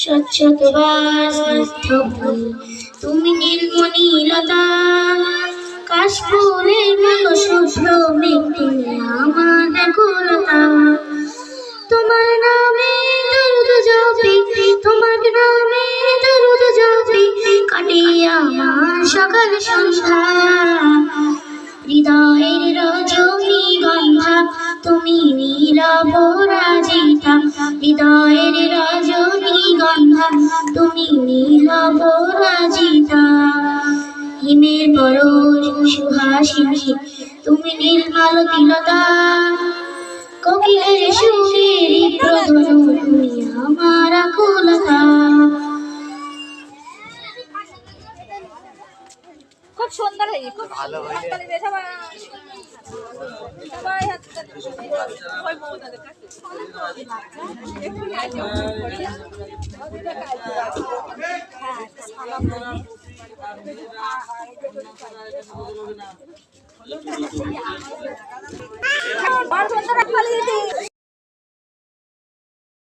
স্বচ্ছ তোমার স্নিগ্ধ ভুল, তুমি নীলমণিলতা, কাশফুলের মতো শুভ্র মেঘ আমার ব্যাকুলতা। তোমার নামে দরুদ জপি, তোমার নামে দরুদ জপি, কাটে আমার সকাল সন্ধ্যা। হৃদয়ের রজনীগন্ধা তুমি নীলাপরাজিতা, হৃদয়ের রজনীগন্ধা তুমি নীলাপরাজিতা। হিমের পরশ সুহাসিনী তুমি নীলমালতিলতা, কোকিলের সুরের প্রধনু তুমি আমার আকুলতা। খুব সুন্দর হয়েছে, খুব ভালো হয়েছে। সবাই হাত তালি ওই বউটাদের কাছে একটু আগে হ্যাঁ সালাম দিই।